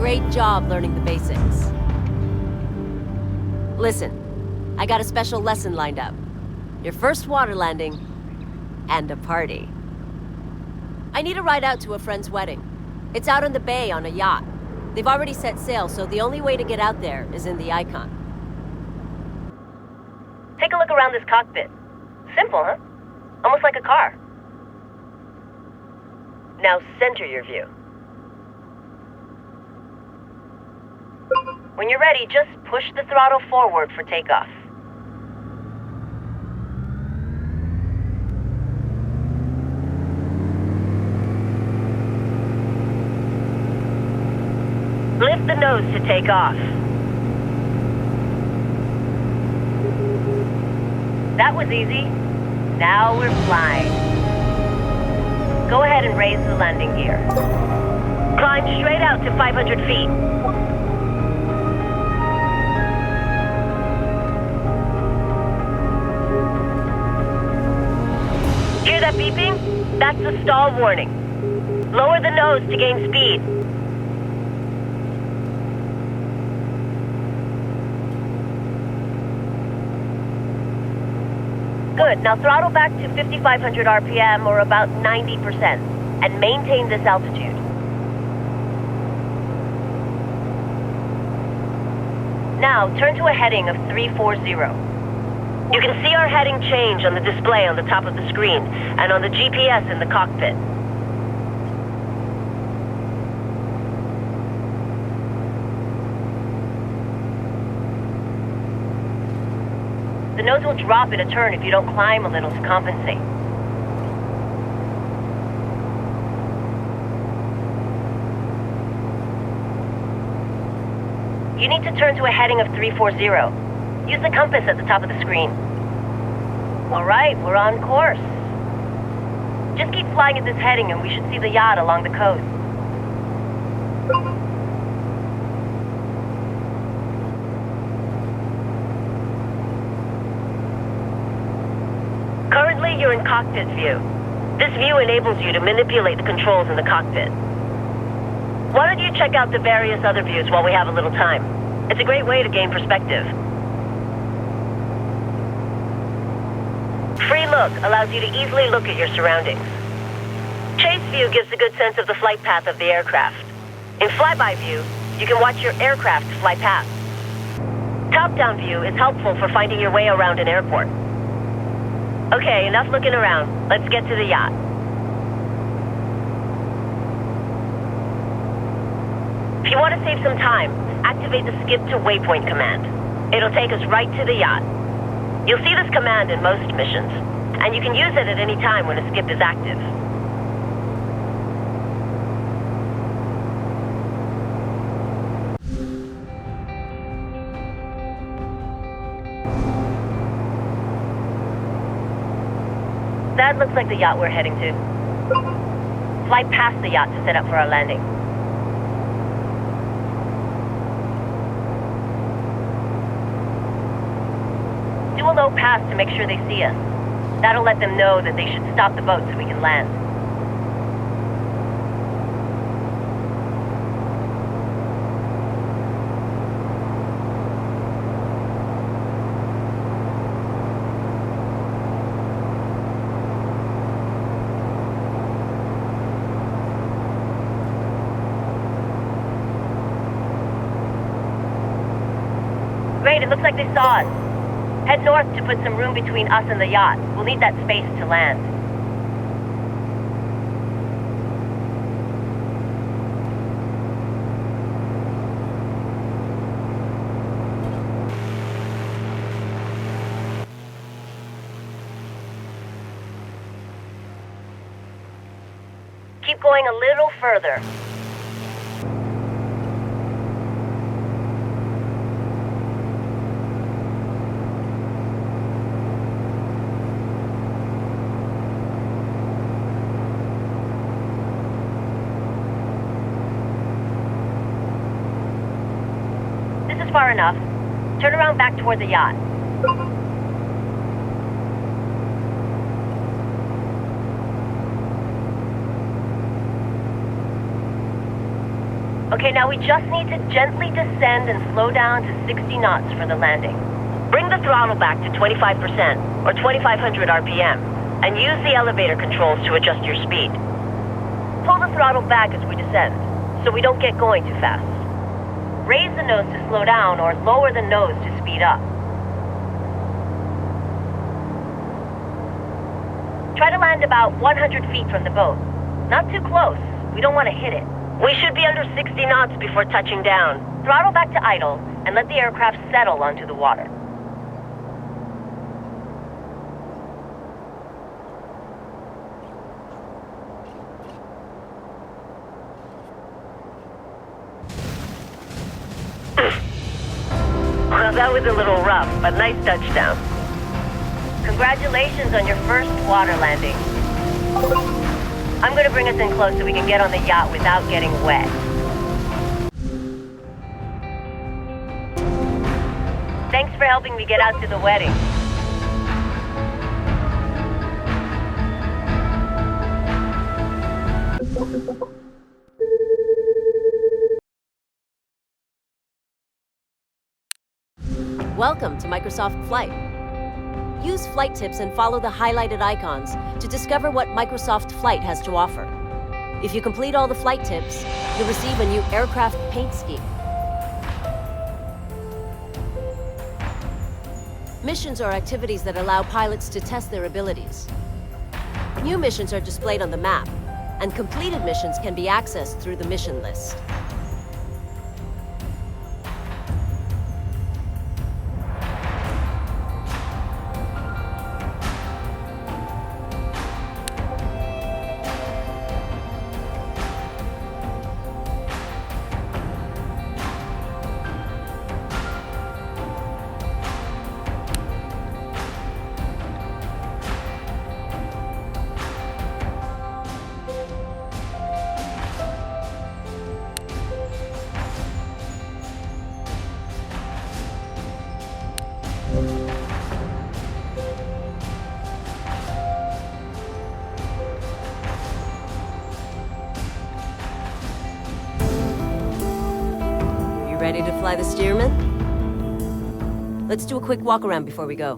great job learning the basics. Listen, I got a special lesson lined up. Your first water landing, and a party. I need a ride out to a friend's wedding. It's out on the bay on a yacht. They've already set sail, so the only way to get out there is in the Icon. Take a look around this cockpit. Simple, huh? Almost like a car. Now center your view. When you're ready, just push the throttle forward for takeoff. Lift the nose to take off. That was easy. Now we're flying. Go ahead and raise the landing gear. Climb straight out to 500 feet. Hear that beeping? That's the stall warning. Lower the nose to gain speed. Good. Now throttle back to 5,500 RPM, or about 90%, and maintain this altitude. Now turn to a heading of 340. You can see our heading change on the display on the top of the screen, and on the GPS in the cockpit. The nose will drop in a turn if you don't climb a little to compensate. You need to turn to a heading of 340. Use the compass at the top of the screen. All right, we're on course. Just keep flying at this heading and we should see the yacht along the coast. Currently, you're in cockpit view. This view enables you to manipulate the controls in the cockpit. Why don't you check out the various other views while we have a little time? It's a great way to gain perspective. Free look allows you to easily look at your surroundings. Chase view gives a good sense of the flight path of the aircraft. In flyby view, you can watch your aircraft fly past. Top-down view is helpful for finding your way around an airport. Okay, enough looking around. Let's get to the yacht. If you want to save some time, activate the skip to waypoint command. It'll take us right to the yacht. You'll see this command in most missions, and you can use it at any time when a skip is active. That looks like the yacht we're heading to. Fly past the yacht to set up for our landing. Do a low pass to make sure they see us. That'll let them know that they should stop the boat so we can land. Great, it looks like they saw us. Head north to put some room between us and the yacht. We'll need that space to land. Keep going a little further. Far enough. Turn around back toward the yacht. Okay, now we just need to gently descend and slow down to 60 knots for the landing. Bring the throttle back to 25% or 2,500 RPM, and use the elevator controls to adjust your speed. Pull the throttle back as we descend, so we don't get going too fast. Raise the nose to slow down or lower the nose to speed up. Try to land about 100 feet from the boat. Not too close. We don't want to hit it. We should be under 60 knots before touching down. Throttle back to idle and let the aircraft settle onto the water. Well, that was a little rough, but nice touchdown. Congratulations on your first water landing. I'm gonna bring us in close so we can get on the yacht without getting wet. Thanks for helping me get out to the wedding. Welcome to Microsoft Flight. Use flight tips and follow the highlighted icons to discover what Microsoft Flight has to offer. If you complete all the flight tips, you'll receive a new aircraft paint scheme. Missions are activities that allow pilots to test their abilities. New missions are displayed on the map, and completed missions can be accessed through the mission list. Ready to fly the Stearman? Let's do a quick walk around before we go.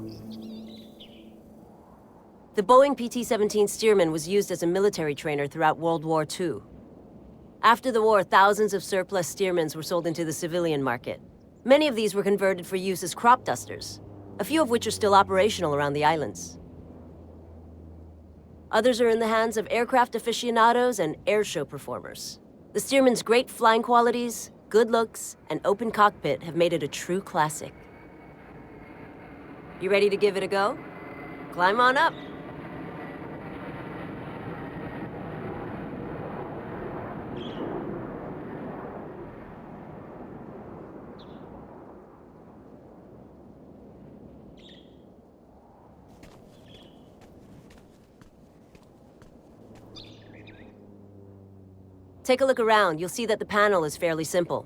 The Boeing PT-17 Stearman was used as a military trainer throughout World War II. After the war, thousands of surplus Stearmans were sold into the civilian market. Many of these were converted for use as crop dusters, a few of which are still operational around the islands. Others are in the hands of aircraft aficionados and airshow performers. The Stearman's great flying qualities, good looks, and open cockpit have made it a true classic. You ready to give it a go? Climb on up. Take a look around. You'll see that the panel is fairly simple.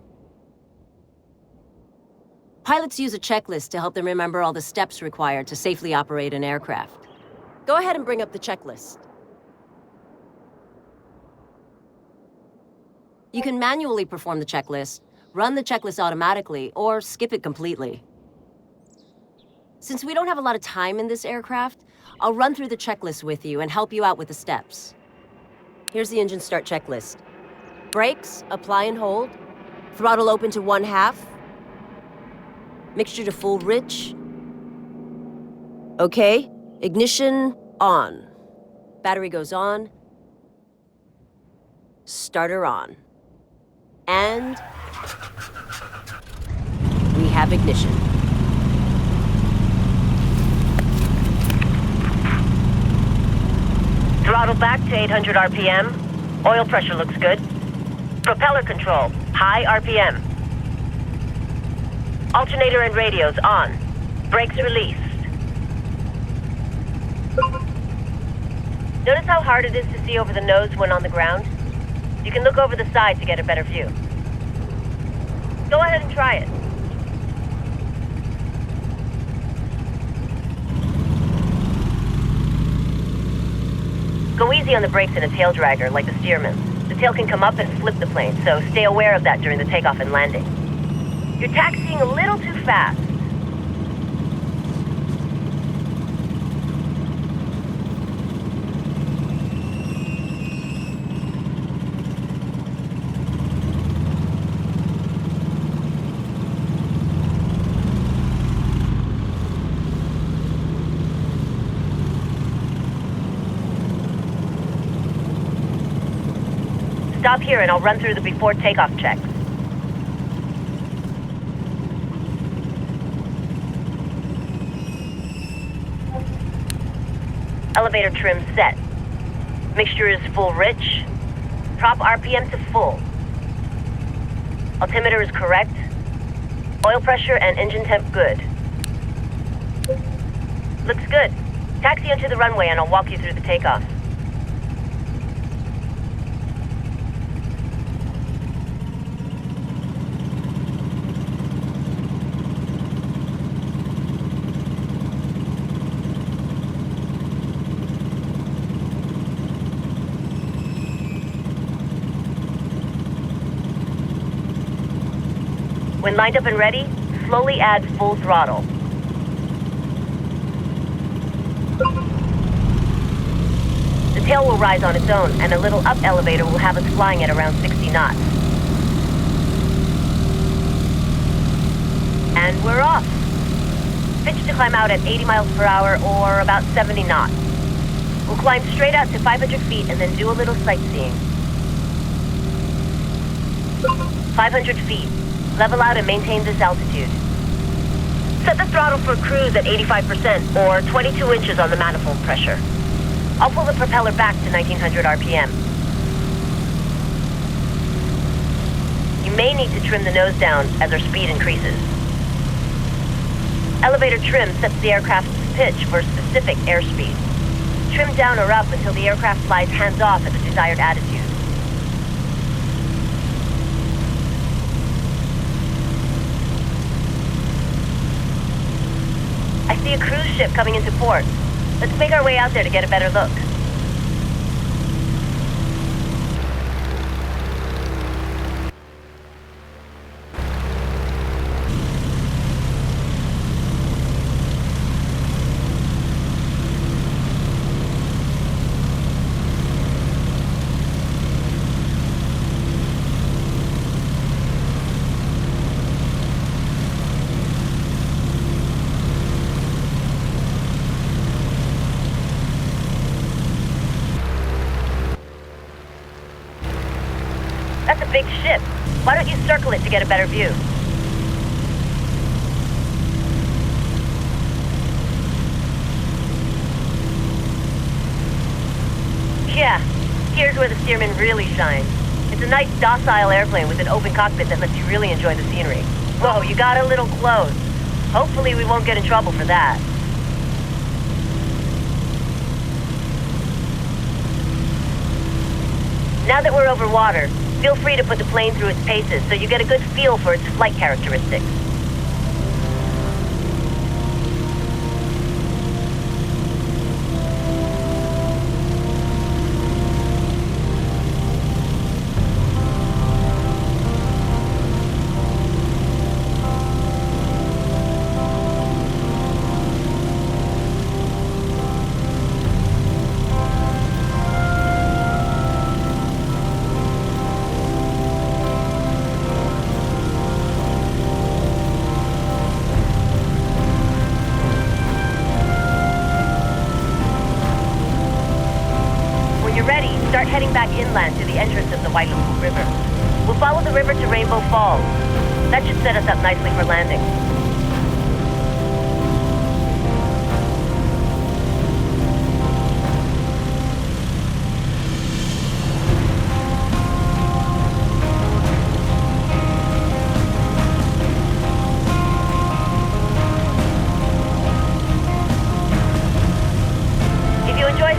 Pilots use a checklist to help them remember all the steps required to safely operate an aircraft. Go ahead and bring up the checklist. You can manually perform the checklist, run the checklist automatically, or skip it completely. Since we don't have a lot of time in this aircraft, I'll run through the checklist with you and help you out with the steps. Here's the engine start checklist. Brakes, apply and hold. Throttle open to 1/2. Mixture to full rich. Okay, ignition on. Battery goes on. Starter on. And we have ignition. Throttle back to 800 RPM. Oil pressure looks good. Propeller control, high RPM. Alternator and radios on. Brakes released. Notice how hard it is to see over the nose when on the ground? You can look over the side to get a better view. Go ahead and try it. Go easy on the brakes in a tail dragger like the Stearman. The tail can come up and flip the plane, so stay aware of that during the takeoff and landing. You're taxiing a little too fast. Stop here and I'll run through the before takeoff checks. Elevator trim set. Mixture is full rich. Prop RPM to full. Altimeter is correct. Oil pressure and engine temp good. Looks good. Taxi onto the runway and I'll walk you through the takeoff. When lined up and ready, slowly add full throttle. The tail will rise on its own, and a little up elevator will have us flying at around 60 knots. And we're off. Pitch to climb out at 80 miles per hour or about 70 knots. We'll climb straight out to 500 feet and then do a little sightseeing. 500 feet. Level out and maintain this altitude. Set the throttle for cruise at 85% or 22 inches on the manifold pressure. I'll pull the propeller back to 1900 RPM. You may need to trim the nose down as our speed increases. Elevator trim sets the aircraft's pitch for specific airspeed. Trim down or up until the aircraft flies hands-off at the desired attitude. I see a cruise ship coming into port. Let's make our way out there to get a better look. That's a big ship. Why don't you circle it to get a better view? Yeah, here's where the steerman really shines. It's a nice, docile airplane with an open cockpit that lets you really enjoy the scenery. Whoa, you got a little close. Hopefully we won't get in trouble for that. Now that we're over water, feel free to put the plane through its paces so you get a good feel for its flight characteristics. Start heading back inland to the entrance of the Wailuku River. We'll follow the river to Rainbow Falls. That should set us up nicely for landing.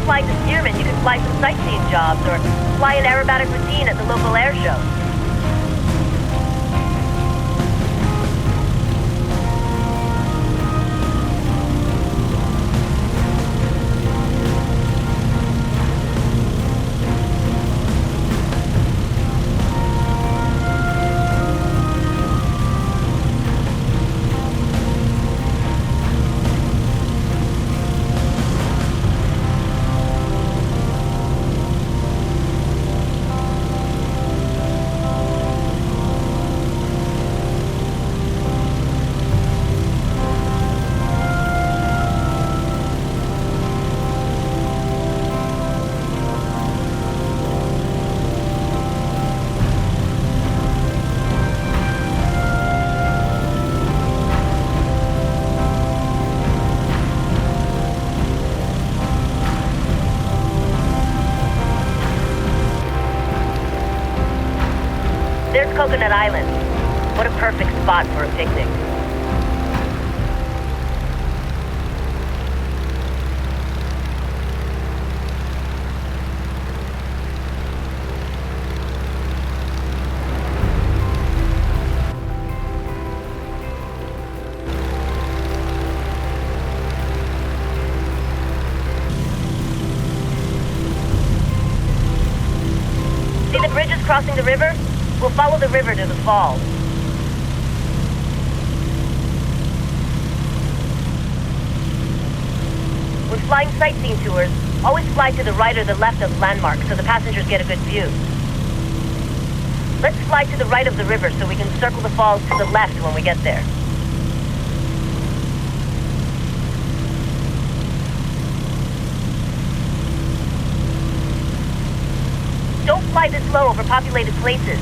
Flying the steerman, you can fly some sightseeing jobs or fly an aerobatic routine at the local air show. is Coconut Island. What a perfect spot for a picnic. See the bridges crossing the river? We'll follow the river to the falls. When flying sightseeing tours, always fly to the right or the left of landmarks so the passengers get a good view. Let's fly to the right of the river so we can circle the falls to the left when we get there. Don't fly this low over populated places.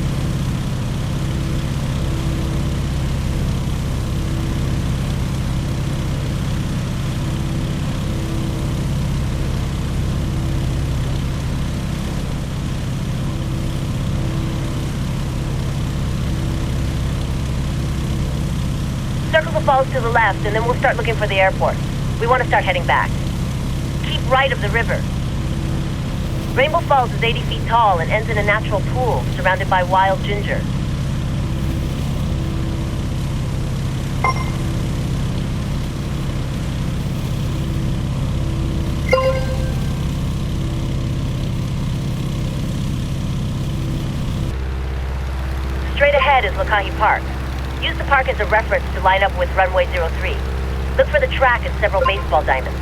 Circle the falls to the left, and then we'll start looking for the airport. We want to start heading back. Keep right of the river. Rainbow Falls is 80 feet tall and ends in a natural pool surrounded by wild ginger. Straight ahead is Lokahi Park. Use the park as a reference to line up with runway 03. Look for the track and several baseball diamonds.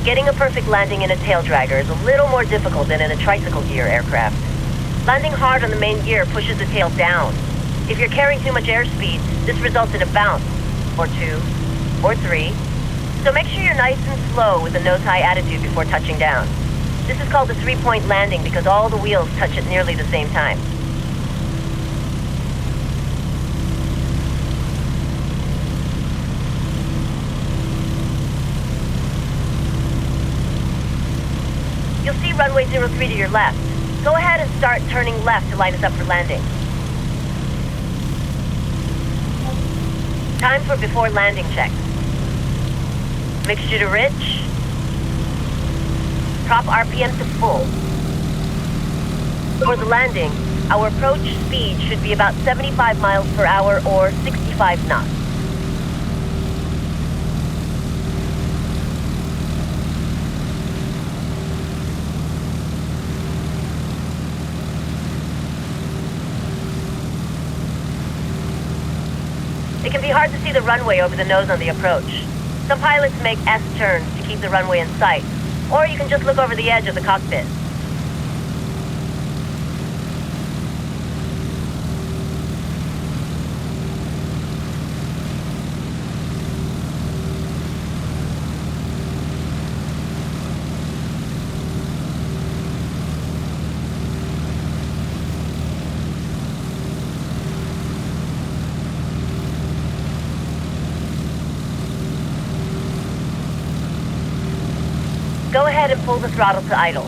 Getting a perfect landing in a tail dragger is a little more difficult than in a tricycle gear aircraft. Landing hard on the main gear pushes the tail down. If you're carrying too much airspeed, this results in a bounce, or two, or three. So make sure you're nice and slow with a nose-high attitude before touching down. This is called a three-point landing because all the wheels touch at nearly the same time. You'll see runway 03 to your left. Go ahead and start turning left to line us up for landing. Time for before landing checks. Mixture to rich. Prop RPM to full. For the landing, our approach speed should be about 75 miles per hour or 65 knots. It can be hard to see the runway over the nose on the approach. Some pilots make S-turns to keep the runway in sight, or you can just look over the edge of the cockpit. Go ahead and pull the throttle to idle.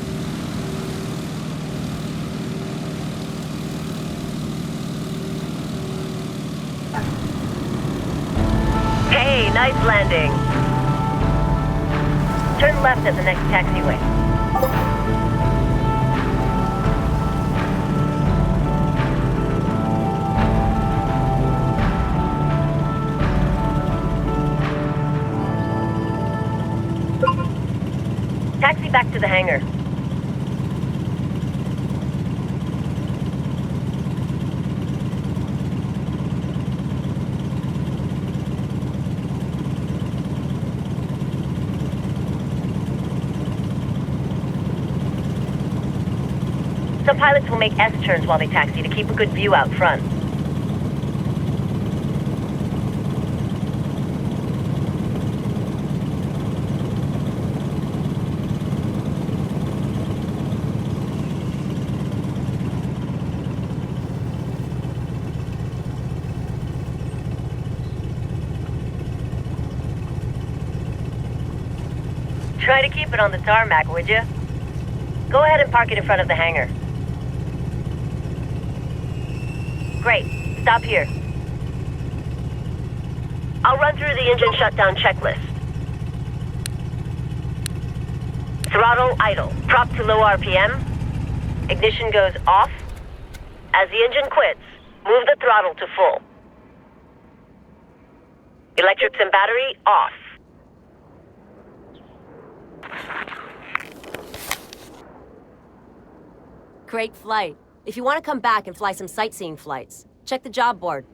Hey, nice landing. Turn left at the next taxiway. Taxi back to the hangar. Some pilots will make S-turns while they taxi to keep a good view out front. Try to keep it on the tarmac, would you? Go ahead and park it in front of the hangar. Great. Stop here. I'll run through the engine shutdown checklist. Throttle idle. Prop to low RPM. Ignition goes off. As the engine quits, move the throttle to full. Electrics and battery off. Great flight. If you want to come back and fly some sightseeing flights, check the job board.